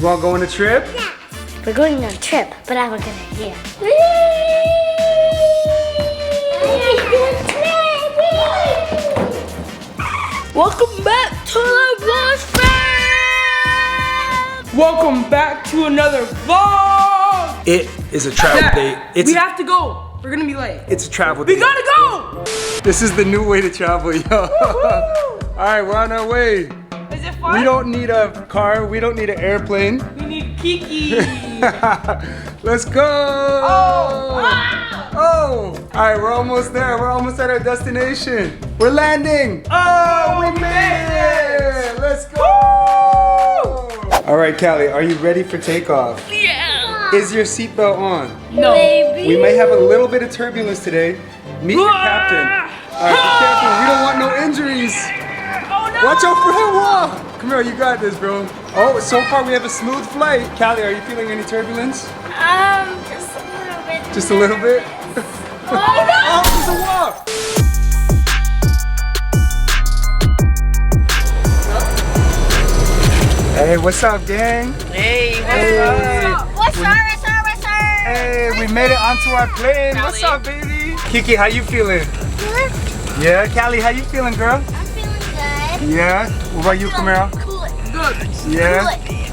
You want to go on a trip? Yes. We're going on a trip, but I have a good idea. Welcome back to the vlog. Welcome back to another vlog. It is a travel date. We have to go. We're gonna be late. It's a travel date. We gotta go. This is the new way to travel, yo. All right, we're on our way. Is it fun? We don't need a car. We don't need an airplane. We need Kiki. Let's go. Oh. Oh. All right, we're almost there. We're almost at our destination. We're landing. Oh, we made it. Let's go. All right, Callie, are you ready for takeoff? Yeah. Is your seatbelt on? No. Baby. We may have a little bit of turbulence today. Meet your captain. All right, be careful. We don't want no injuries. Oh no. Watch out for him. Whoa. Come here, you got this, bro. Oh, so far we have a smooth flight. Callie, are you feeling any turbulence? Just a little bit. Just a little bit? Oh no! Oh, there's a wall. Hey, what's up, gang? Hey, What's up? Hey, we made it onto our plane. What's up, baby? Kiki, how you feeling? Good. Yeah, Callie, how you feeling, girl? I'm feeling good. Yeah. What about you, Camaro? Cool. Good. Yeah.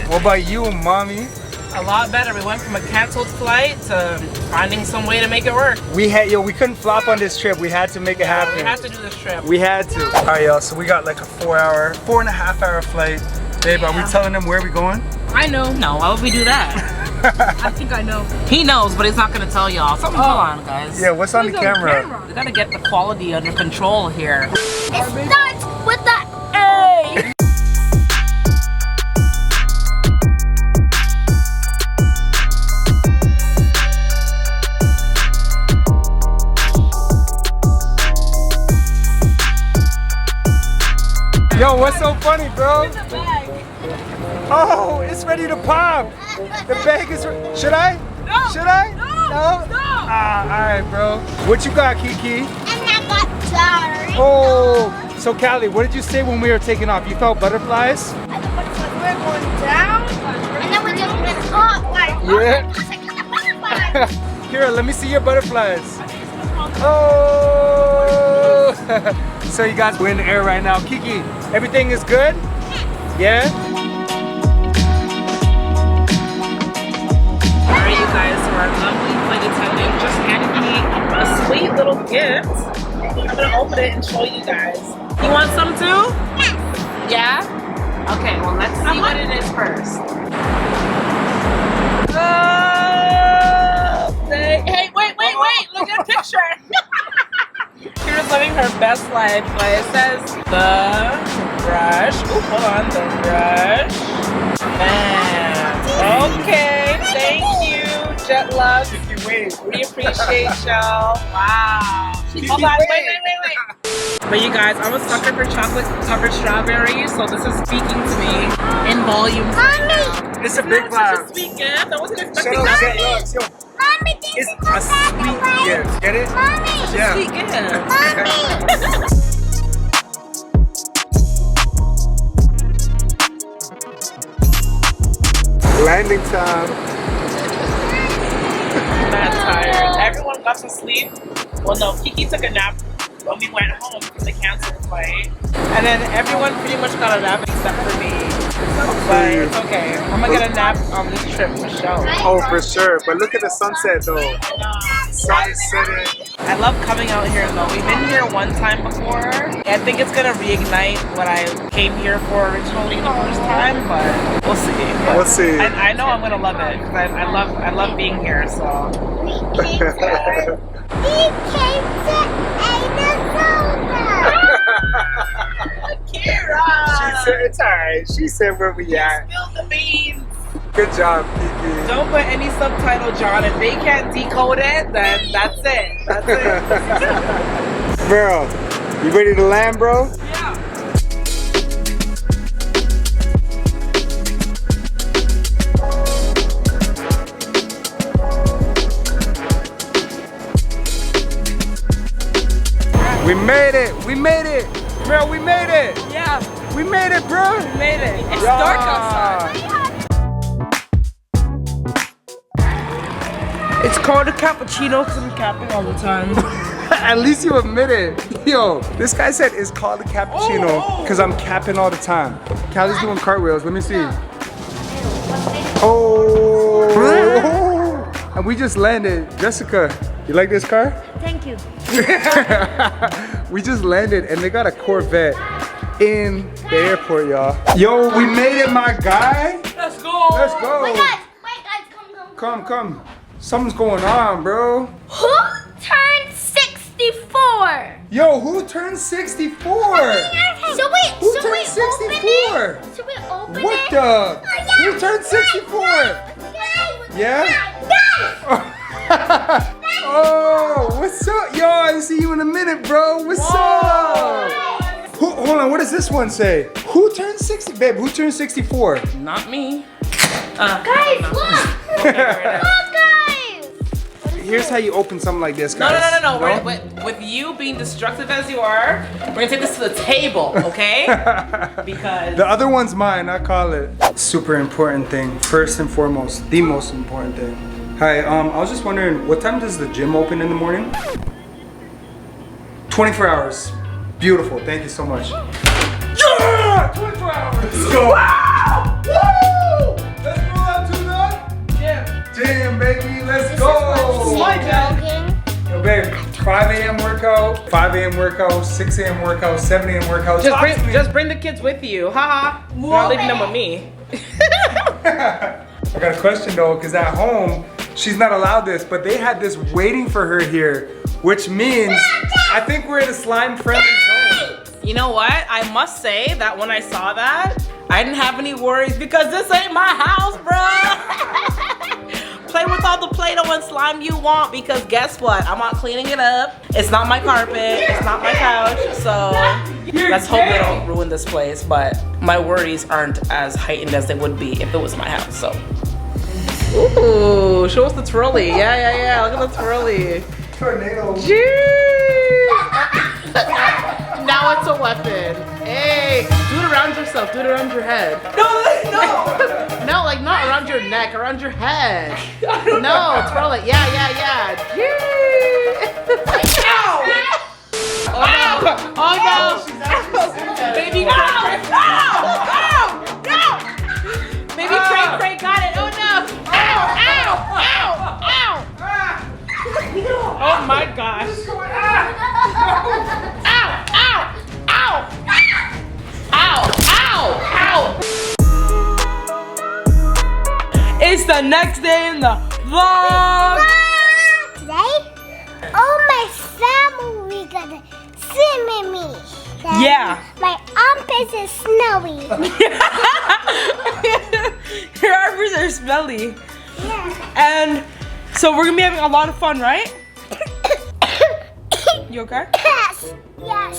What about you, mommy? A lot better. We went from a canceled flight to finding some way to make it work. We couldn't flop on this trip. We had to make it happen. We had to do this trip. We had to. All right, y'all. So we got like a 4.5 hour flight. Babe, are we telling them where we going? I know. No, why would we do that? I think I know. He knows, but he's not gonna tell y'all. Something's going on, guys. Yeah, what's on the camera? We gotta get the quality under control here. It starts with the A. Yo, what's so funny, bro? Oh, it's ready to pop. The bag is should I? No. Should I? No. No? No. Ah, all right, bro. What you got, Kiki? And I got sorry. Oh, so Callie, what did you say when we were taking off? You felt butterflies? And the butterflies were going down. And then we just went up. Like, Yeah. butterflies. Here, let me see your butterflies. Oh! So you guys, we're in the air right now. Kiki, everything is good? Yeah? Alright, you guys, so our lovely flight attendant just handed me a sweet little gift. I'm gonna open it and show you guys. You want some too? Yeah? Okay, well let's see what it is first. Hey, wait, look at the picture. She was living her best life, but it says the brush. Oh, hold on, the brush. Man. Okay, thank you, Jet Lux. We appreciate y'all. Wow. Hold on, wait. But you guys, I'm a sucker for chocolate covered strawberries, so this is speaking to me in volumes right now. It's a big Such a vibe. sweet gift. I wasn't Shut expecting up, that. Jet Lux. Yo, Mommy, this it's is a sweet gift. Get it? Mommy. Yeah. Sweet gift. Landing time. Not tired. Everyone got to sleep. Well, no, Kiki took a nap when we went home from the canceled flight. And then everyone pretty much got a nap except for me. But it's okay. I'm gonna get a nap on this trip for sure. Oh, for sure. But look at the sunset, though. Sun is setting. I love coming out here though. We've been here one time before. I think it's gonna reignite what I came here for originally the first time, but we'll see. But We'll see. I know I'm gonna love it because I love being here. So. Kira! She said it's alright. She said where we at. Spill the beans. Good job, Kiki. Don't put any subtitle, John. If they can't decode it, then that's it. That's it. Bro, you ready to land, bro? Yeah. We made it. We made it. Bro, we made it. Yeah, We made it, bro. we made it. It's Yeah. dark outside. It's called a cappuccino because I'm capping all the time. At least you admit it. Yo, this guy said it's called a cappuccino because I'm capping all the time. Callie's doing cartwheels. Let me see. Oh. And we just landed. Jessica, you like this car? Thank you. We just landed and they got a Corvette in the airport, y'all. Yo, we made it, my guy. Let's go. Let's go. Wait guys, Come. Something's going on, bro. Who turned 64? Yo, who turned 64? So wait, Who so turned we 64? open it? So we open What it? the? Who turned 64? Yeah? Oh, what's up? Yo, I didn't see you in a minute, bro. What's up? Hold on, what does this one say? Who turned 60? Babe, who turned 64? Not me. Guys, look! Look, guys! Here's how you open something like this, No, guys. no. With you being destructive as you are, we're gonna take this to the table, okay? Because The other one's mine, I call it. Super important thing, first and foremost, the most important thing. Hi, I was just wondering, what time does the gym open in the morning? 24 hours. Beautiful, thank you so much. Yeah! 24 hours! Let's go! Wow! Woo! Let's roll out to the gym, baby, let's go! Yo, babe, 5 a.m. workout, 5 a.m. workout, 6 a.m. workout, 7 a.m. workout. just bring the kids with you, haha. You're not leaving them with me. I got a question though, because at home, she's not allowed this, but they had this waiting for her here, which means I think we're in a slime-friendly zone. You know what? I must say that when I saw that, I didn't have any worries because this ain't my house, bro. Play with all the Play-Doh and slime you want because guess what? I'm not cleaning it up. It's not my carpet. It's not my couch. So let's hope they don't ruin this place. But my worries aren't as heightened as they would be if it was my house. So, ooh, show us the trolley. Yeah. Look at the trolley. Tornado. Jeez. Now it's a weapon. Hey, do it around yourself. Do it around your head. No. No, like not around your neck, around your head. No, twirl it. Yeah. Jeez. Ow! Oh no! Baby Cray. No! Baby Cray got it. Oh no! Ow! Oh my gosh! Ow! It's the next day in the vlog. Today, all my family gonna swim in me. Then Yeah. My armpits is snowy. Your arms are smelly. Yeah. And so we're gonna be having a lot of fun, right? You okay? Yes.